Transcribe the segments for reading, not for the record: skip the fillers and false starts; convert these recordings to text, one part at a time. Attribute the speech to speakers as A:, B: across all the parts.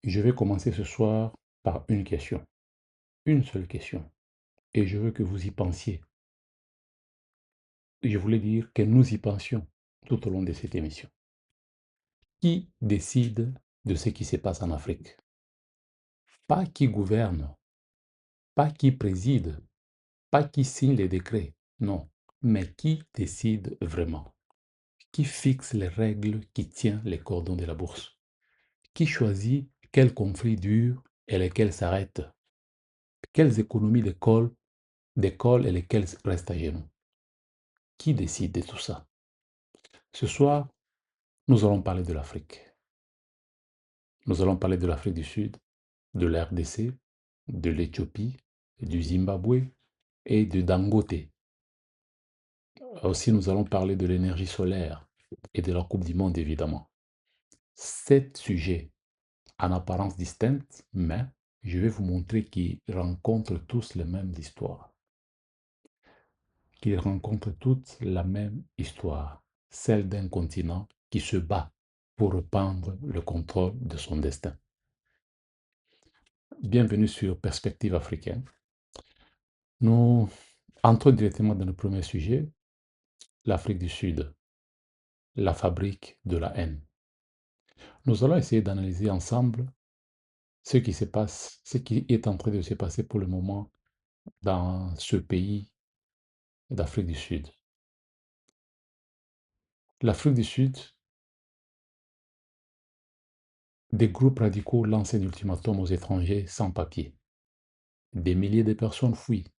A: Je vais commencer ce soir par une question, une seule question, et je veux que vous y pensiez. Je voulais dire que nous y pensions tout au long de cette émission. Qui décide de ce qui se passe en Afrique? Pas qui gouverne, pas qui préside, pas qui signe les décrets, non, mais qui décide vraiment? Qui fixe les règles qui tiennent les cordons de la bourse? Qui choisit quels conflits durent et lesquels s'arrêtent? Quelles économies d'école et lesquelles restent à genoux? Qui décide de tout ça? Ce soir, nous allons parler de l'Afrique. Nous allons parler de l'Afrique du Sud, de la RDC, de l'Éthiopie, du Zimbabwe et de Dangote. Aussi, nous allons parler de l'énergie solaire et de la Coupe du Monde, évidemment. 7 sujets en apparence distincts, mais je vais vous montrer qu'ils rencontrent tous les mêmes histoires. Qu'ils rencontrent toutes la même histoire, celle d'un continent qui se bat pour reprendre le contrôle de son destin. Bienvenue sur Perspective africaine. Nous entrons directement dans le premier sujet, l'Afrique du Sud, la fabrique de la haine. Nous allons essayer d'analyser ensemble ce qui se passe, ce qui est en train de se passer pour le moment dans ce pays d'Afrique du Sud. L'Afrique du Sud, des groupes radicaux lancent un ultimatum aux étrangers sans papier. Des milliers de personnes fuient,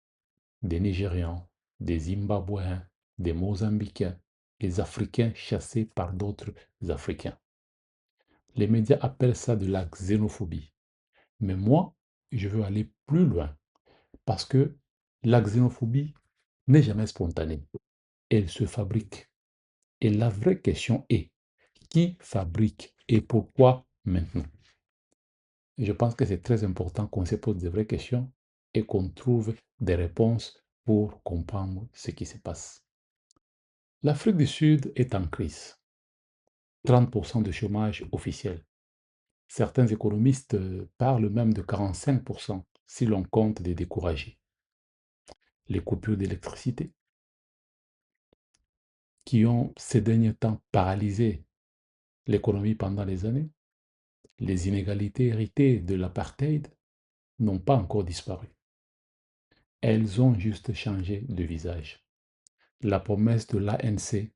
A: des Nigérians, des Zimbabwéens, des Mozambicains, des Africains chassés par d'autres Africains. Les médias appellent ça de la xénophobie. Mais moi, je veux aller plus loin parce que la xénophobie n'est jamais spontanée. Elle se fabrique. Et la vraie question est, qui fabrique et pourquoi maintenant? Et je pense que c'est très important qu'on se pose de vraies questions et qu'on trouve des réponses pour comprendre ce qui se passe. L'Afrique du Sud est en crise. 30% de chômage officiel. Certains économistes parlent même de 45% si l'on compte des découragés. Les coupures d'électricité qui ont ces derniers temps paralysé l'économie pendant les années. Les inégalités héritées de l'apartheid n'ont pas encore disparu. Elles ont juste changé de visage. La promesse de l'ANC,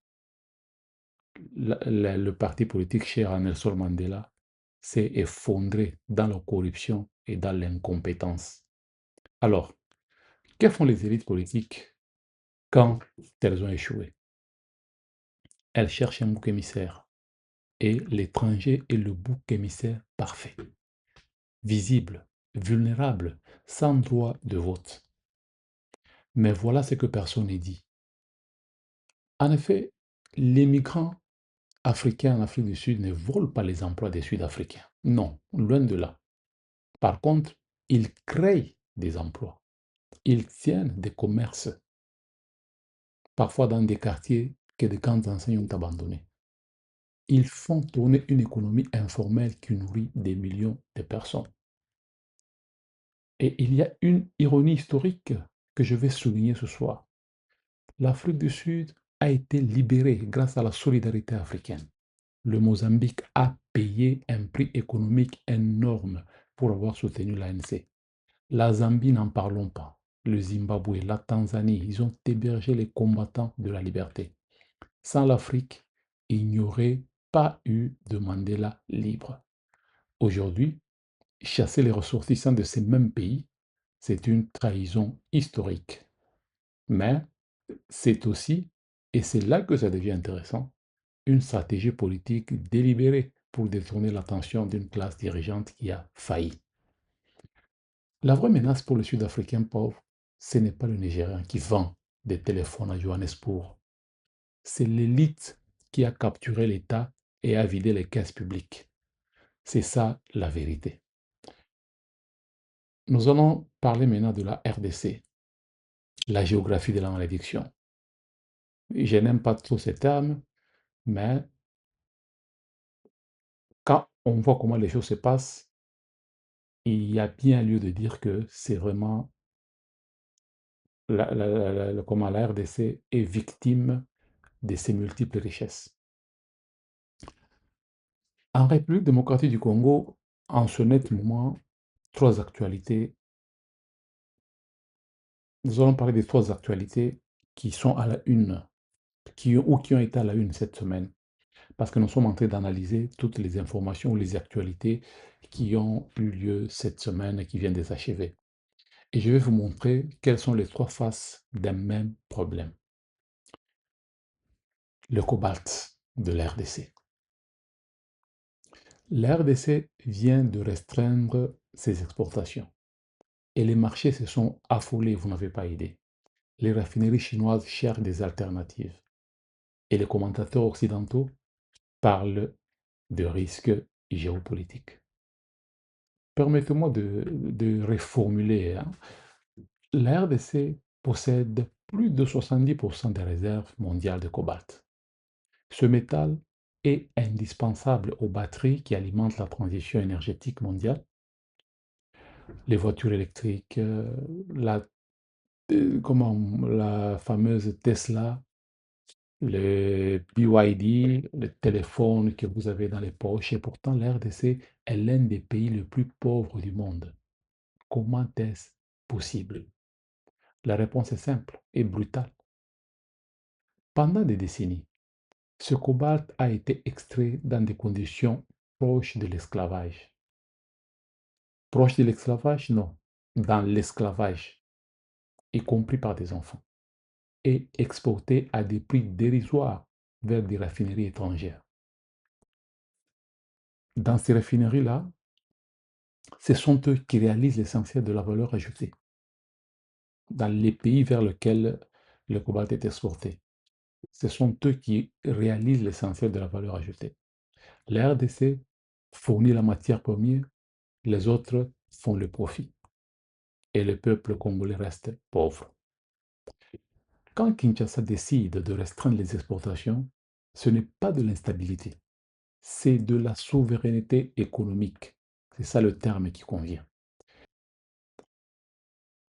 A: le parti politique cher à Nelson Mandela, s'est effondré dans la corruption et dans l'incompétence. Alors, que font les élites politiques quand elles ont échoué? Elles cherchent un bouc émissaire. Et l'étranger est le bouc émissaire parfait, visible, vulnérable, sans droit de vote. Mais voilà ce que personne n'est dit. En effet, les migrants africains en Afrique du Sud ne volent pas les emplois des Sud-Africains. Non, loin de là. Par contre, ils créent des emplois. Ils tiennent des commerces, parfois dans des quartiers que des camps d'enseignants ont abandonnés. Ils font tourner une économie informelle qui nourrit des millions de personnes. Et il y a une ironie historique que je vais souligner ce soir. L'Afrique du Sud a été libérée grâce à la solidarité africaine. Le Mozambique a payé un prix économique énorme pour avoir soutenu l'ANC. La Zambie, n'en parlons pas. Le Zimbabwe, la Tanzanie, ils ont hébergé les combattants de la liberté. Sans l'Afrique, il n'y aurait pas eu de Mandela libre. Aujourd'hui, chasser les ressortissants de ces mêmes pays, c'est une trahison historique. Mais c'est aussi, et c'est là que ça devient intéressant, une stratégie politique délibérée pour détourner l'attention d'une classe dirigeante qui a failli. La vraie menace pour le Sud-Africain pauvre, ce n'est pas le Nigérian qui vend des téléphones à Johannesburg. C'est l'élite qui a capturé l'État et a vidé les caisses publiques. C'est ça la vérité. Nous allons parler maintenant de la RDC, la géographie de la malédiction. Je n'aime pas trop ces termes, mais quand on voit comment les choses se passent, il y a bien lieu de dire que c'est vraiment comment la RDC est victime de ses multiples richesses. En République démocratique du Congo, en ce net moment, trois actualités. Nous allons parler des trois actualités qui sont à la une, qui ont été à la une cette semaine, parce que nous sommes en train d'analyser toutes les informations ou les actualités qui ont eu lieu cette semaine et qui viennent de s'achever. Et je vais vous montrer quelles sont les trois faces d'un même problème. Le cobalt de la RDC. La RDC vient de restreindre ses exportations et les marchés se sont affolés, vous n'avez pas idée. Les raffineries chinoises cherchent des alternatives et les commentateurs occidentaux parlent de risques géopolitiques. Permettez-moi de reformuler, hein. La RDC possède plus de 70% des réserves mondiales de cobalt. Ce métal est indispensable aux batteries qui alimentent la transition énergétique mondiale, les voitures électriques, la fameuse Tesla, le BYD, le téléphone que vous avez dans les poches. Et pourtant, la RDC est l'un des pays les plus pauvres du monde. Comment est-ce possible? La réponse est simple et brutale. Pendant des décennies, ce cobalt a été extrait dans des conditions proches de l'esclavage. Proche de l'esclavage, non, dans l'esclavage, y compris par des enfants, et exporté à des prix dérisoires vers des raffineries étrangères. Dans ces raffineries-là, ce sont eux qui réalisent l'essentiel de la valeur ajoutée dans les pays vers lesquels le cobalt est exporté. Ce sont eux qui réalisent l'essentiel de la valeur ajoutée. La RDC fournit la matière première, les autres font le profit et le peuple congolais reste pauvre. Quand Kinshasa décide de restreindre les exportations, ce n'est pas de l'instabilité, c'est de la souveraineté économique. C'est ça le terme qui convient.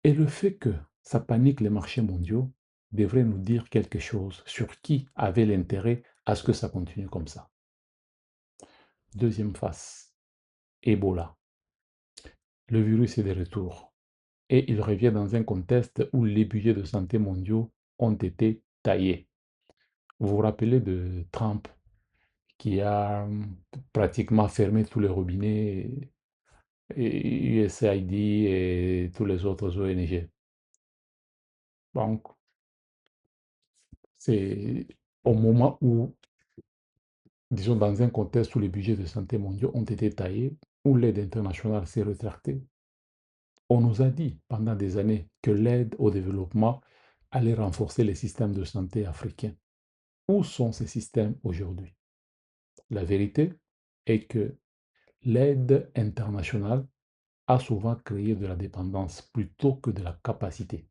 A: Et le fait que ça panique les marchés mondiaux devrait nous dire quelque chose sur qui avait l'intérêt à ce que ça continue comme ça. Deuxième face, Ebola. Le virus est de retour et il revient dans un contexte où les budgets de santé mondiaux ont été taillés. Vous vous rappelez de Trump qui a pratiquement fermé tous les robinets, et USAID et tous les autres ONG. Donc, c'est au moment où, disons, dans un contexte où les budgets de santé mondiaux ont été taillés, où l'aide internationale s'est rétractée, on nous a dit pendant des années que l'aide au développement allait renforcer les systèmes de santé africains. Où sont ces systèmes aujourd'hui? La vérité est que l'aide internationale a souvent créé de la dépendance plutôt que de la capacité.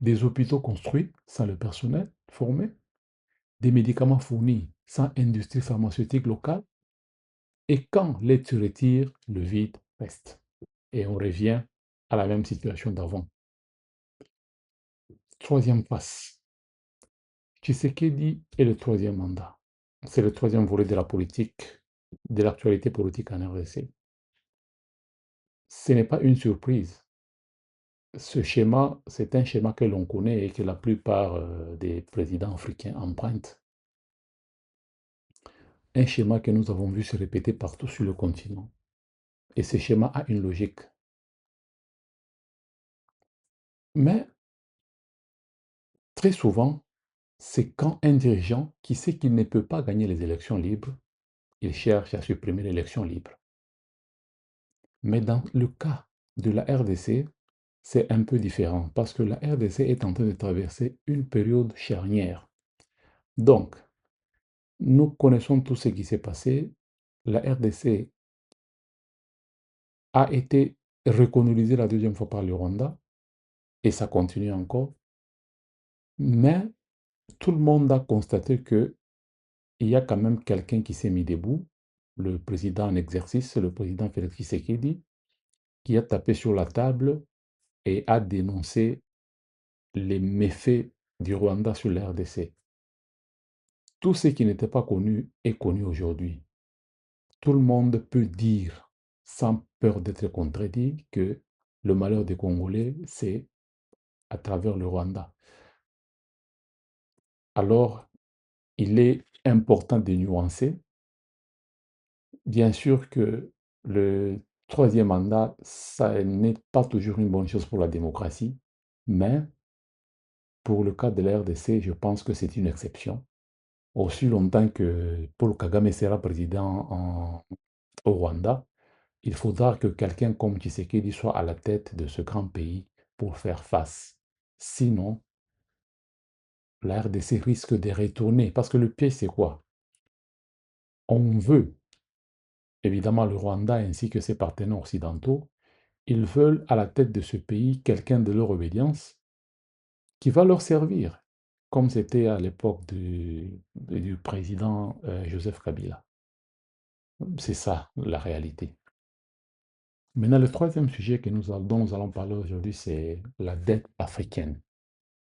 A: Des hôpitaux construits sans le personnel formé, des médicaments fournis sans industrie pharmaceutique locale, et quand l'aide se retire, le vide reste. Et on revient à la même situation d'avant. Troisième phase. Tshisekedi est le troisième mandat. C'est le troisième volet de la politique, de l'actualité politique en RDC. Ce n'est pas une surprise. Ce schéma, c'est un schéma que l'on connaît et que la plupart des présidents africains empruntent. Un schéma que nous avons vu se répéter partout sur le continent. Et ce schéma a une logique. Mais très souvent, c'est quand un dirigeant qui sait qu'il ne peut pas gagner les élections libres, il cherche à supprimer l'élection libre. Mais dans le cas de la RDC, c'est un peu différent parce que la RDC est en train de traverser une période charnière. Donc, nous connaissons tout ce qui s'est passé. La RDC a été recolonisée la deuxième fois par le Rwanda et ça continue encore. Mais tout le monde a constaté qu'il y a quand même quelqu'un qui s'est mis debout, le président en exercice, le président Félix Tshisekedi, qui a tapé sur la table et a dénoncé les méfaits du Rwanda sur la RDC. Tout ce qui n'était pas connu est connu aujourd'hui. Tout le monde peut dire, sans peur d'être contredit, que le malheur des Congolais, c'est à travers le Rwanda. Alors, il est important de nuancer. Bien sûr que le troisième mandat, ça n'est pas toujours une bonne chose pour la démocratie, mais pour le cas de la RDC, je pense que c'est une exception. Aussi longtemps que Paul Kagame sera président au Rwanda, il faudra que quelqu'un comme Tshisekedi soit à la tête de ce grand pays pour faire face. Sinon, la RDC risque de retourner. Parce que le piège, c'est quoi? On veut, évidemment, le Rwanda ainsi que ses partenaires occidentaux, ils veulent à la tête de ce pays quelqu'un de leur obédience qui va leur servir, comme c'était à l'époque du président Joseph Kabila. C'est ça la réalité. Maintenant, le troisième sujet dont nous allons parler aujourd'hui, c'est la dette africaine,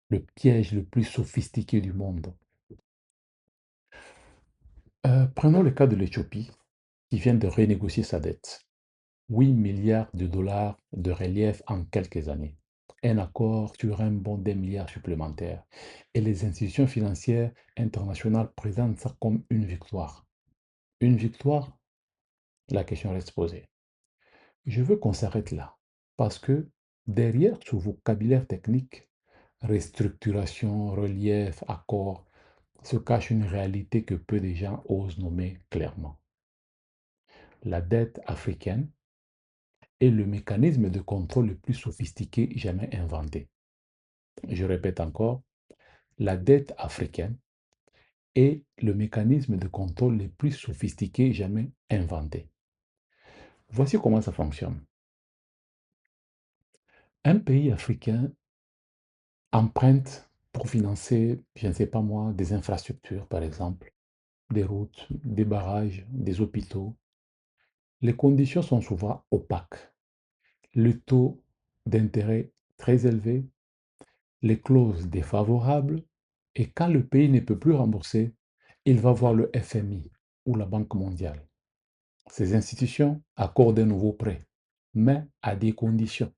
A: le piège le plus sophistiqué du monde. Prenons le cas de l'Éthiopie, qui vient de renégocier sa dette. 8 milliards de dollars de relief en quelques années. Un accord sur un bond d'un milliard supplémentaire. Et les institutions financières internationales présentent ça comme une victoire. Une victoire, la question reste posée. Je veux qu'on s'arrête là, parce que derrière ce vocabulaire technique, restructuration, relief, accord, se cache une réalité que peu de gens osent nommer clairement. La dette africaine est le mécanisme de contrôle le plus sophistiqué jamais inventé. Je répète encore, la dette africaine est le mécanisme de contrôle le plus sophistiqué jamais inventé. Voici comment ça fonctionne. Un pays africain emprunte pour financer, je ne sais pas moi, des infrastructures par exemple, des routes, des barrages, des hôpitaux. Les conditions sont souvent opaques. Le taux d'intérêt très élevé, les clauses défavorables, et quand le pays ne peut plus rembourser, il va voir le FMI ou la Banque mondiale. Ces institutions accordent un nouveau prêt, mais à des conditions.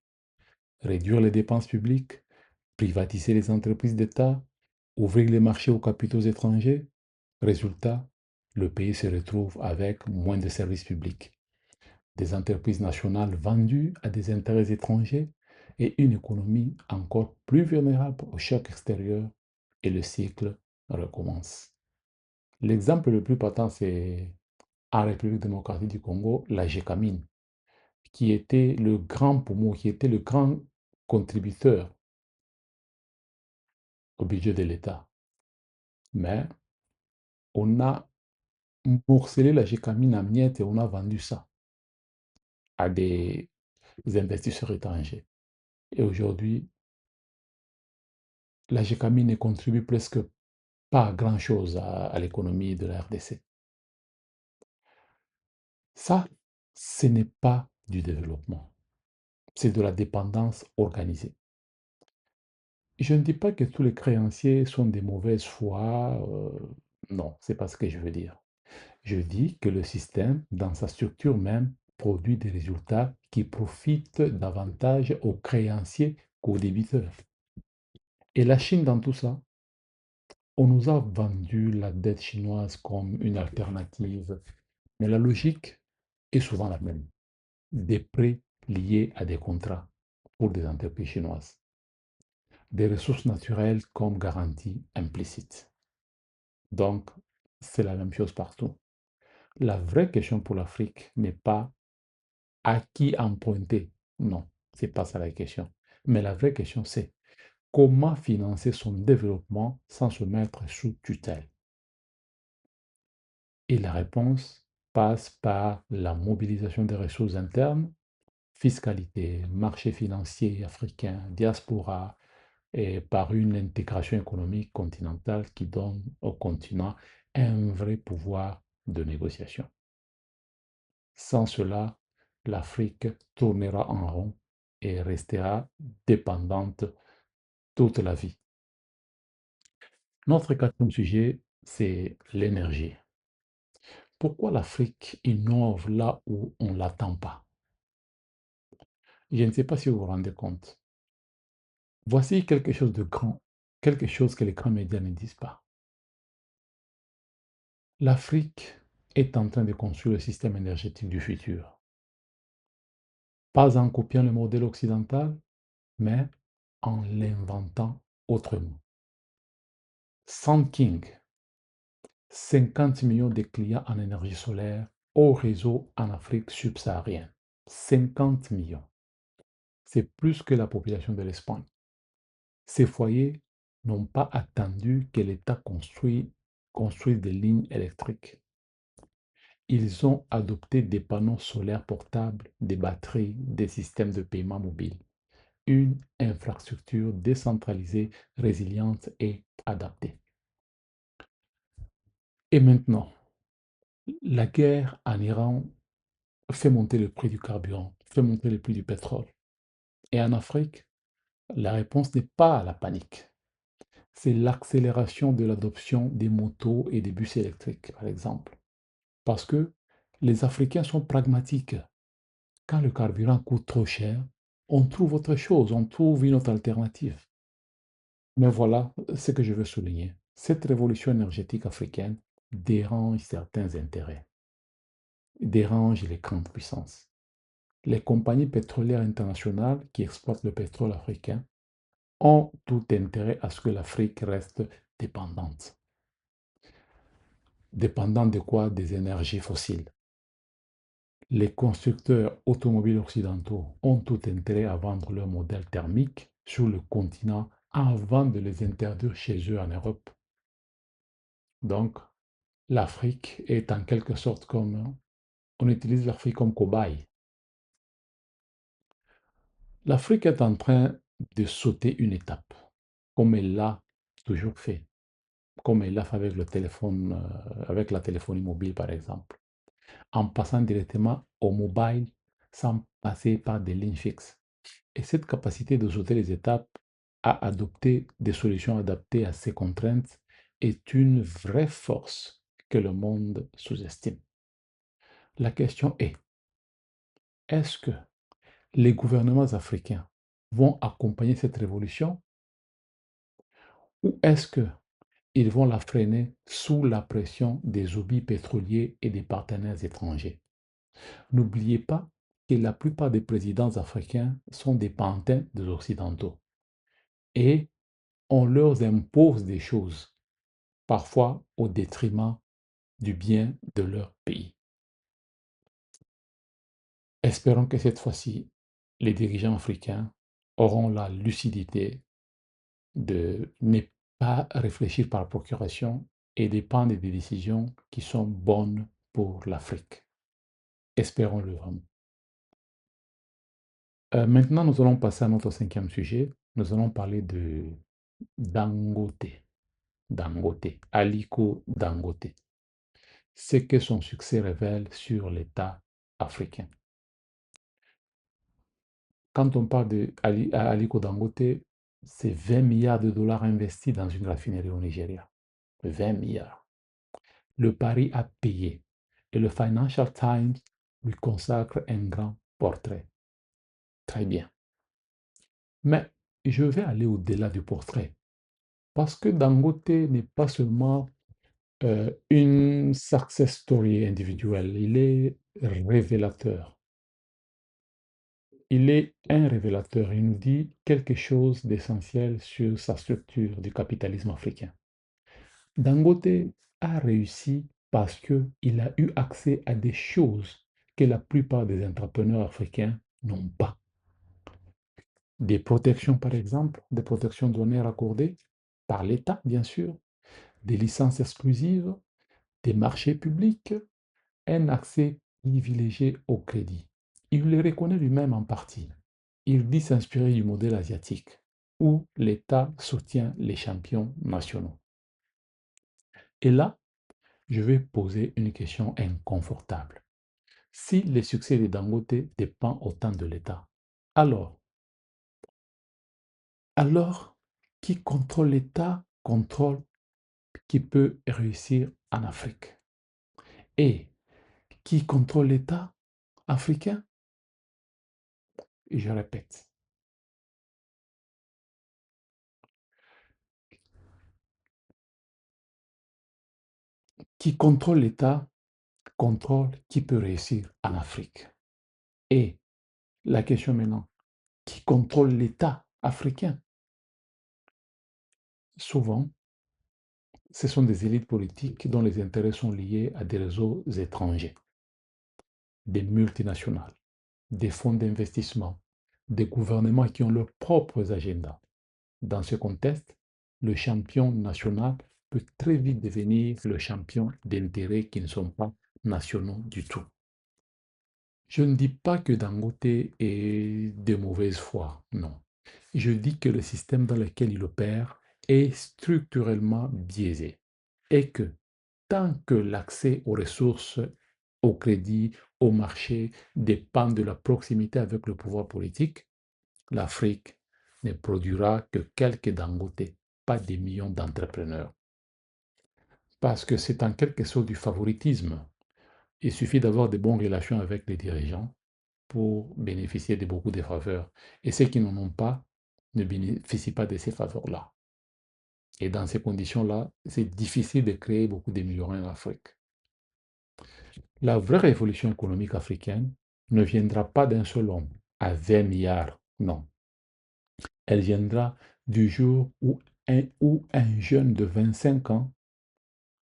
A: Réduire les dépenses publiques, privatiser les entreprises d'État, ouvrir les marchés aux capitaux étrangers. Résultat, le pays se retrouve avec moins de services publics, des entreprises nationales vendues à des intérêts étrangers et une économie encore plus vulnérable aux chocs extérieurs, et le cycle recommence. L'exemple le plus patent, c'est en République démocratique du Congo, la GECAMINE, qui était le grand poumon, qui était le grand contributeur au budget de l'État. Mais on a morcelé la GECAMINE en miettes et on a vendu ça à des investisseurs étrangers. Et aujourd'hui, la GECAMINE ne contribue presque pas grand-chose à l'économie de la RDC. Ça, ce n'est pas du développement, c'est de la dépendance organisée. Je ne dis pas que tous les créanciers sont des mauvaises foi, non, c'est pas ce que je veux dire. Je dis que le système, dans sa structure même, produit des résultats qui profitent davantage aux créanciers qu'aux débiteurs. Et la Chine, dans tout ça, on nous a vendu la dette chinoise comme une alternative, mais la logique est souvent la même. Des prêts liés à des contrats pour des entreprises chinoises, des ressources naturelles comme garantie implicite. Donc, c'est la même chose partout. La vraie question pour l'Afrique n'est pas à qui emprunter. Non, c'est pas ça la question. Mais la vraie question, c'est comment financer son développement sans se mettre sous tutelle. Et la réponse passe par la mobilisation des ressources internes, fiscalité, marché financier africain, diaspora, et par une intégration économique continentale qui donne au continent un vrai pouvoir de négociation. Sans cela, l'Afrique tournera en rond et restera dépendante toute la vie. Notre quatrième sujet, c'est l'énergie. Pourquoi l'Afrique innove là où on ne l'attend pas? Je ne sais pas si vous vous rendez compte. Voici quelque chose de grand, quelque chose que les grands médias ne disent pas. L'Afrique est en train de construire le système énergétique du futur. Pas en copiant le modèle occidental, mais en l'inventant autrement. Sun King, 50 millions de clients en énergie solaire au réseau en Afrique subsaharienne. 50 millions. C'est plus que la population de l'Espagne. Ces foyers n'ont pas attendu que l'État construise des lignes électriques. Ils ont adopté des panneaux solaires portables, des batteries, des systèmes de paiement mobile, une infrastructure décentralisée, résiliente et adaptée. Et maintenant, la guerre en Iran fait monter le prix du carburant, fait monter le prix du pétrole. Et en Afrique, la réponse n'est pas à la panique. C'est l'accélération de l'adoption des motos et des bus électriques, par exemple. Parce que les Africains sont pragmatiques. Quand le carburant coûte trop cher, on trouve autre chose, on trouve une autre alternative. Mais voilà ce que je veux souligner. Cette révolution énergétique africaine dérange certains intérêts, dérange les grandes puissances. Les compagnies pétrolières internationales qui exploitent le pétrole africain ont tout intérêt à ce que l'Afrique reste dépendante. Dépendante de quoi? Des énergies fossiles. Les constructeurs automobiles occidentaux ont tout intérêt à vendre leurs modèles thermiques sur le continent avant de les interdire chez eux en Europe. Donc, l'Afrique est en quelque sorte comme, on utilise l'Afrique comme cobaye. L'Afrique est en train de sauter une étape, comme elle l'a toujours fait, comme elle l'a fait avec le téléphone, avec la téléphonie mobile par exemple, en passant directement au mobile sans passer par des lignes fixes. Et cette capacité de sauter les étapes à adopter des solutions adaptées à ces contraintes est une vraie force que le monde sous-estime. La question est-ce que les gouvernements africains vont accompagner cette révolution ou est-ce qu'ils vont la freiner sous la pression des lobbies pétroliers et des partenaires étrangers? N'oubliez pas que la plupart des présidents africains sont des pantins des Occidentaux et on leur impose des choses, parfois au détriment du bien de leur pays. Espérons que cette fois-ci, les dirigeants africains auront la lucidité de ne pas réfléchir par procuration et de prendre des décisions qui sont bonnes pour l'Afrique. Espérons-le vraiment. Maintenant, nous allons passer à notre cinquième sujet. Nous allons parler de Dangote. Dangote, Aliko Dangote. Ce que son succès révèle sur l'État africain. Quand on parle de Aliko Dangote, c'est 20 milliards de dollars investis dans une raffinerie au Nigeria. 20 milliards. Le pari a payé et le Financial Times lui consacre un grand portrait. Très bien. Mais je vais aller au-delà du portrait parce que Dangote n'est pas seulement une success story individuelle, il est révélateur. Il est un révélateur. Il nous dit quelque chose d'essentiel sur sa structure du capitalisme africain. Dangote a réussi parce qu'il a eu accès à des choses que la plupart des entrepreneurs africains n'ont pas. Des protections, par exemple, des protections douanières accordées par l'État, bien sûr, des licences exclusives, des marchés publics, un accès privilégié au crédit. Il le reconnaît lui-même en partie. Il dit s'inspirer du modèle asiatique, où l'État soutient les champions nationaux. Et là, je vais poser une question inconfortable. si le succès de Dangote dépend autant de l'État, alors, alors, qui contrôle l'État contrôle qui peut réussir en Afrique. Et qui contrôle l'État africain? Et je répète, qui contrôle l'État contrôle qui peut réussir en Afrique. Et la question maintenant, qui contrôle l'État africain? Souvent, ce sont des élites politiques dont les intérêts sont liés à des réseaux étrangers, des multinationales, des fonds d'investissement, des gouvernements qui ont leurs propres agendas. Dans ce contexte, le champion national peut très vite devenir le champion d'intérêts qui ne sont pas nationaux du tout. Je ne dis pas que Dangote est de mauvaise foi, non. Je dis que le système dans lequel il opère est structurellement biaisé et que tant que l'accès aux ressources, au crédit, au marché dépend de la proximité avec le pouvoir politique, l'Afrique ne produira que quelques Dangote, pas des millions d'entrepreneurs. Parce que c'est en quelque sorte du favoritisme. Il suffit d'avoir de bonnes relations avec les dirigeants pour bénéficier de beaucoup de faveurs. Et ceux qui n'en ont pas ne bénéficient pas de ces faveurs-là. Et dans ces conditions-là, c'est difficile de créer beaucoup de millionnaires en Afrique. La vraie révolution économique africaine ne viendra pas d'un seul homme à 20 milliards, non. Elle viendra du jour où un jeune de 25 ans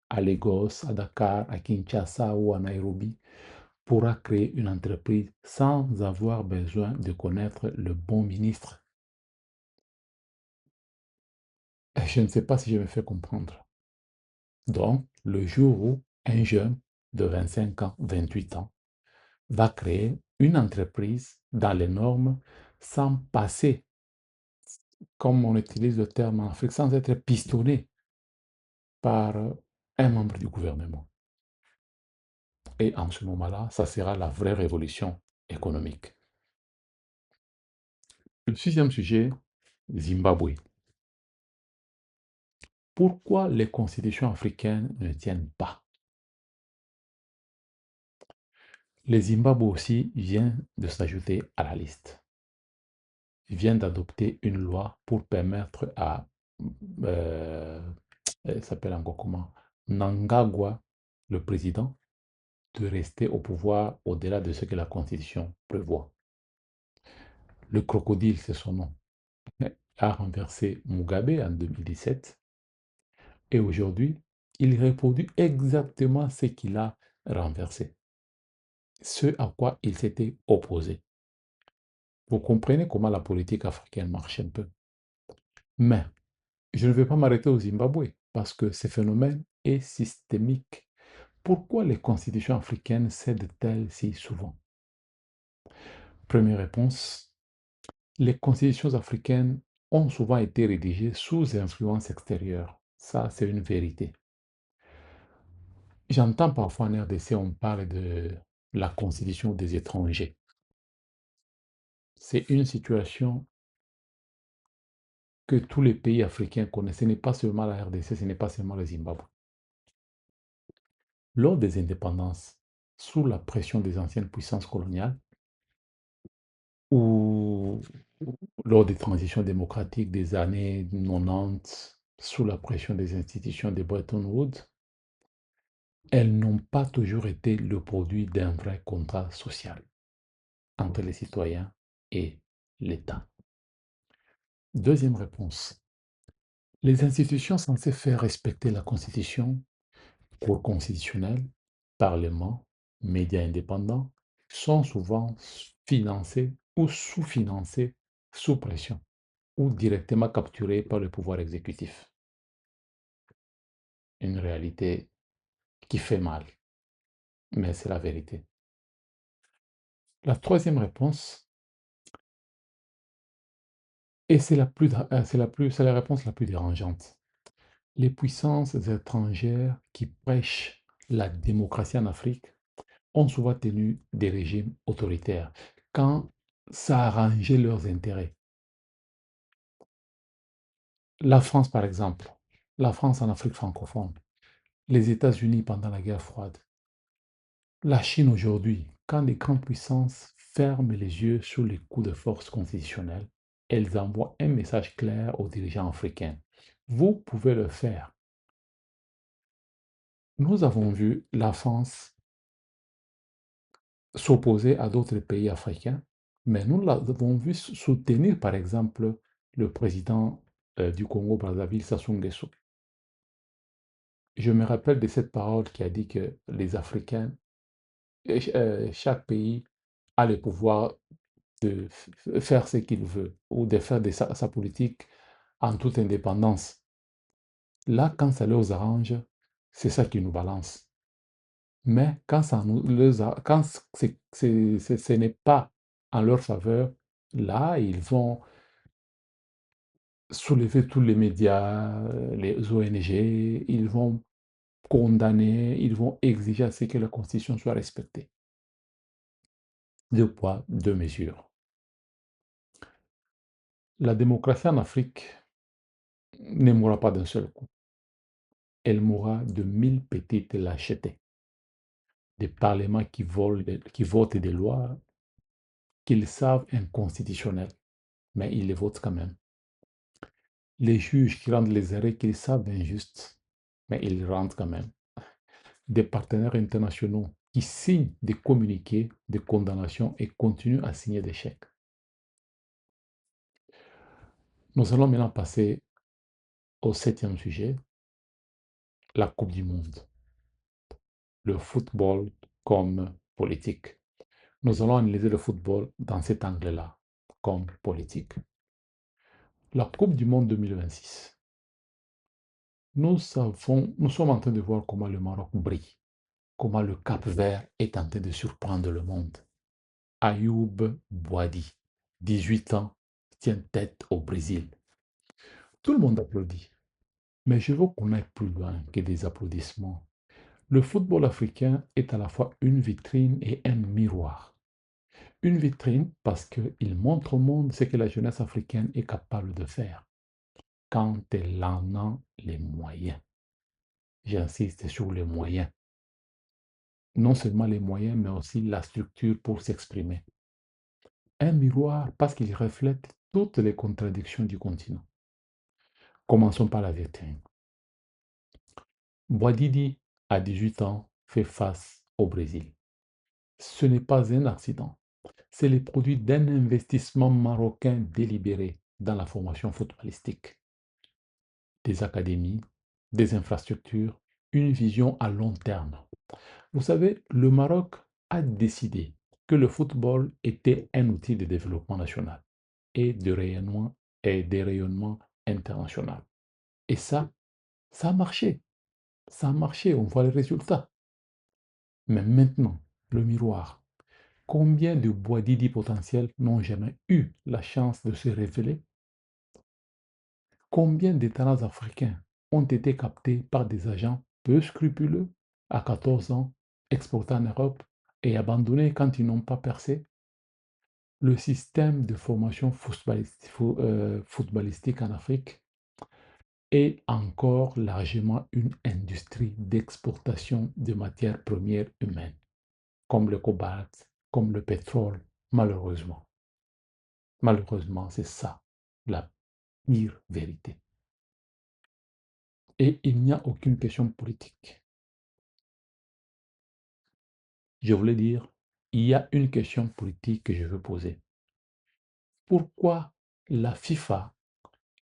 A: à Lagos, à Dakar, à Kinshasa ou à Nairobi pourra créer une entreprise sans avoir besoin de connaître le bon ministre. Je ne sais pas si je me fais comprendre. Donc, le jour où un jeune de 25 ans, 28 ans, va créer une entreprise dans les normes sans passer, comme on utilise le terme en Afrique, sans être pistonné par un membre du gouvernement. Et en ce moment-là, ça sera la vraie révolution économique. Le sixième sujet, Zimbabwe. Pourquoi les constitutions africaines ne tiennent pas? Le Zimbabwe aussi vient de s'ajouter à la liste. Il vient d'adopter une loi pour permettre à, elle s'appelle encore comment? Mnangagwa, le président, de rester au pouvoir au-delà de ce que la constitution prévoit. Le crocodile, c'est son nom, a renversé Mugabe en 2017 et aujourd'hui, il reproduit exactement ce qu'il a renversé, ce à quoi il s'était opposé. Vous comprenez comment la politique africaine marche un peu. Mais je ne vais pas m'arrêter au Zimbabwe parce que ce phénomène est systémique. Pourquoi les constitutions africaines cèdent-elles si souvent? Première réponse, les constitutions africaines ont souvent été rédigées sous influence extérieure. Ça, c'est une vérité. J'entends parfois en RDC, on parle de la constitution des étrangers. C'est une situation que tous les pays africains connaissent. Ce n'est pas seulement la RDC, ce n'est pas seulement le Zimbabwe. Lors des indépendances, sous la pression des anciennes puissances coloniales, ou lors des transitions démocratiques des années 90, sous la pression des institutions de Bretton Woods, elles n'ont pas toujours été le produit d'un vrai contrat social entre les citoyens et l'État. Deuxième réponse. Les institutions censées faire respecter la Constitution, Cour constitutionnelle, Parlement, médias indépendants, sont souvent financées ou sous-financées sous pression ou directement capturées par le pouvoir exécutif. Une réalité qui fait mal, mais c'est la vérité. La troisième réponse, et c'est la réponse la plus dérangeante. Les puissances étrangères qui prêchent la démocratie en Afrique ont souvent tenu des régimes autoritaires quand ça arrangeait leurs intérêts. La France, par exemple, la France en Afrique francophone, les États-Unis pendant la guerre froide, la Chine aujourd'hui, quand les grandes puissances ferment les yeux sur les coups de force constitutionnels, elles envoient un message clair aux dirigeants africains. Vous pouvez le faire. Nous avons vu la France s'opposer à d'autres pays africains, mais nous l'avons vu soutenir, par exemple, le président du Congo-Brazzaville, Sassou Nguesso. Je me rappelle de cette parole qui a dit que les Africains, chaque pays a le pouvoir de faire ce qu'il veut ou de faire de sa politique en toute indépendance. Là, quand ça leur arrange, c'est ça qui nous balance. Mais quand ça nous, quand ce n'est pas en leur faveur, là, ils vont soulever tous les médias, les ONG, ils vont condamner, ils vont exiger à ce que la Constitution soit respectée. Deux poids, deux mesures. La démocratie en Afrique ne mourra pas d'un seul coup. Elle mourra de mille petites lâchetés. Des parlements qui votent des lois qu'ils savent inconstitutionnelles, mais ils les votent quand même. Les juges qui rendent les arrêts qu'ils savent injustes, mais ils les rendent quand même. Des partenaires internationaux qui signent des communiqués de condamnation et continuent à signer des chèques. Nous allons maintenant passer au septième sujet, la Coupe du Monde, le football comme politique. Nous allons analyser le football dans cet angle-là, comme politique. La Coupe du Monde 2026. Nous sommes en train de voir comment le Maroc brille, comment le Cap-Vert est en train de surprendre le monde. Ayoub Boadi, 18 ans, tient tête au Brésil. Tout le monde applaudit. Mais je veux qu'on aille plus loin que des applaudissements. Le football africain est à la fois une vitrine et un miroir. Une vitrine parce qu'il montre au monde ce que la jeunesse africaine est capable de faire quand elle en a les moyens. J'insiste sur les moyens. Non seulement les moyens, mais aussi la structure pour s'exprimer. Un miroir parce qu'il reflète toutes les contradictions du continent. Commençons par la vitrine. Boadidi, à 18 ans, fait face au Brésil. Ce n'est pas un accident. C'est le produit d'un investissement marocain délibéré dans la formation footballistique. Des académies, des infrastructures, une vision à long terme. Vous savez, le Maroc a décidé que le football était un outil de développement national et de rayonnement international. Et ça a marché. Ça a marché, on voit les résultats. Mais maintenant, le miroir. Combien de Boadidi potentiels n'ont jamais eu la chance de se révéler? Combien de talents africains ont été captés par des agents peu scrupuleux à 14 ans, exportés en Europe et abandonnés quand ils n'ont pas percé? Le système de formation footballistique en Afrique est encore largement une industrie d'exportation de matières premières humaines, comme le cobalt, comme le pétrole, malheureusement. Malheureusement, c'est ça, la pire vérité. Et il n'y a aucune question politique. Je voulais dire, il y a une question politique que je veux poser. Pourquoi la FIFA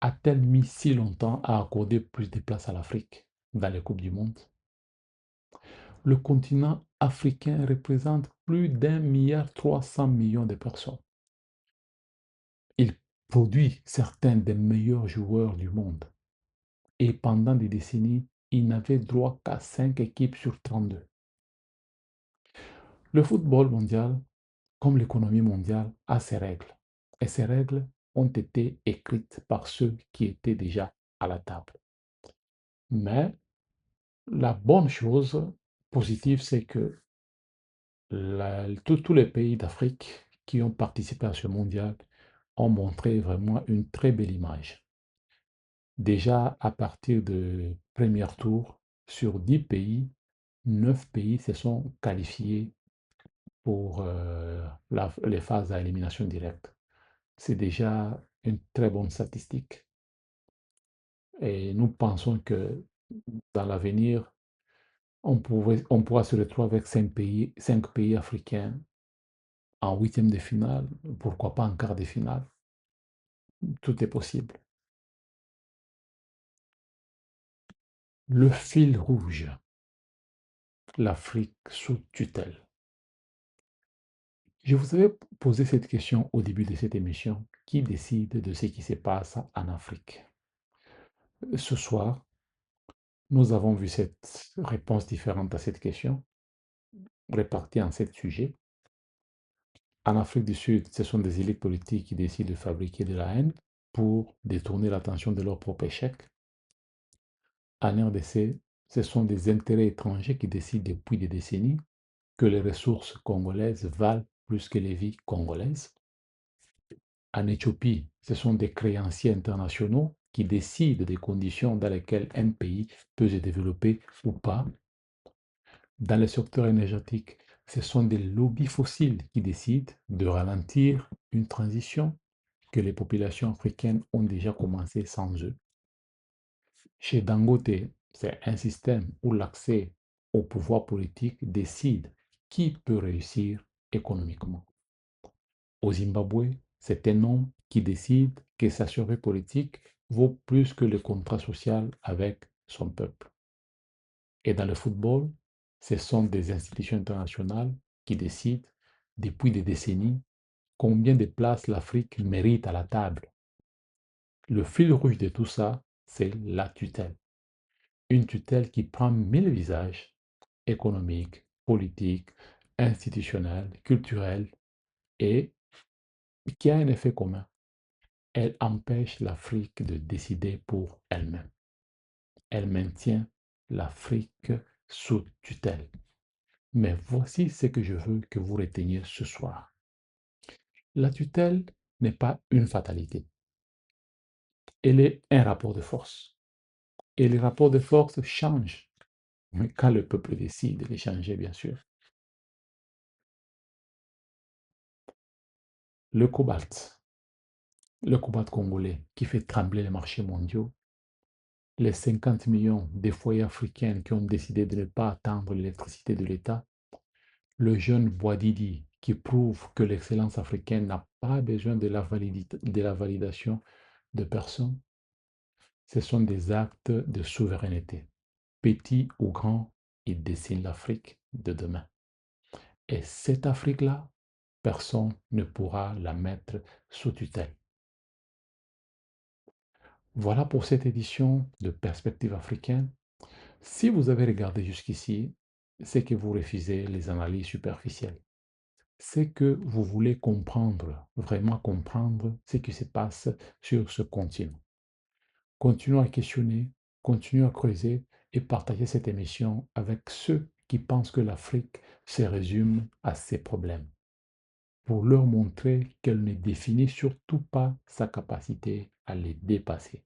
A: a-t-elle mis si longtemps à accorder plus de place à l'Afrique dans les Coupes du Monde? Le continent africain représente plus d'1,3 milliard de personnes. Il produit certains des meilleurs joueurs du monde. Et pendant des décennies, il n'avait droit qu'à 5 équipes sur 32. Le football mondial, comme l'économie mondiale, a ses règles. Et ces règles ont été écrites par ceux qui étaient déjà à la table. Mais la bonne chose positive, c'est que tous les pays d'Afrique qui ont participé à ce mondial ont montré vraiment une très belle image. Déjà, à partir de premier tour, sur 10 pays, 9 pays se sont qualifiés pour les phases à élimination directe. C'est déjà une très bonne statistique. Et nous pensons que dans l'avenir, on pourra se retrouver avec 5 pays africains en huitième de finale, pourquoi pas en quart de finale. Tout est possible. Le fil rouge, l'Afrique sous tutelle. Je vous avais posé cette question au début de cette émission. Qui décide de ce qui se passe en Afrique? Ce soir, nous avons vu cette réponse différente à cette question, répartie en 7 sujets. En Afrique du Sud, ce sont des élites politiques qui décident de fabriquer de la haine pour détourner l'attention de leur propre échec. En RDC, ce sont des intérêts étrangers qui décident depuis des décennies que les ressources congolaises valent plus que les vies congolaises. En Éthiopie, ce sont des créanciers internationaux qui décident des conditions dans lesquelles un pays peut se développer ou pas. Dans le secteur énergétique, ce sont des lobbies fossiles qui décident de ralentir une transition que les populations africaines ont déjà commencé sans eux. Chez Dangote, c'est un système où l'accès au pouvoir politique décide qui peut réussir économiquement. Au Zimbabwe, c'est un homme qui décide que sa survie politique vaut plus que le contrat social avec son peuple. Et dans le football, ce sont des institutions internationales qui décident depuis des décennies combien de places l'Afrique mérite à la table. Le fil rouge de tout ça, c'est la tutelle. Une tutelle qui prend mille visages: économiques, politiques, institutionnels, culturels, et qui a un effet commun. Elle empêche l'Afrique de décider pour elle-même. Elle maintient l'Afrique sous tutelle. Mais voici ce que je veux que vous reteniez ce soir. La tutelle n'est pas une fatalité. Elle est un rapport de force. Et les rapports de force changent, mais quand le peuple décide de les changer, bien sûr. Le cobalt, le cobalt congolais qui fait trembler les marchés mondiaux, les 50 millions de foyers africains qui ont décidé de ne pas attendre l'électricité de l'État, le jeune Boadidi qui prouve que l'excellence africaine n'a pas besoin de la validation de personne, ce sont des actes de souveraineté. Petits ou grands, ils dessinent l'Afrique de demain. Et cette Afrique-là, personne ne pourra la mettre sous tutelle. Voilà pour cette édition de Perspective africaine. Si vous avez regardé jusqu'ici, c'est que vous refusez les analyses superficielles. C'est que vous voulez comprendre, vraiment comprendre ce qui se passe sur ce continent. Continuez à questionner, continuez à creuser et partagez cette émission avec ceux qui pensent que l'Afrique se résume à ses problèmes, pour leur montrer qu'elle ne définit surtout pas sa capacité à les dépasser.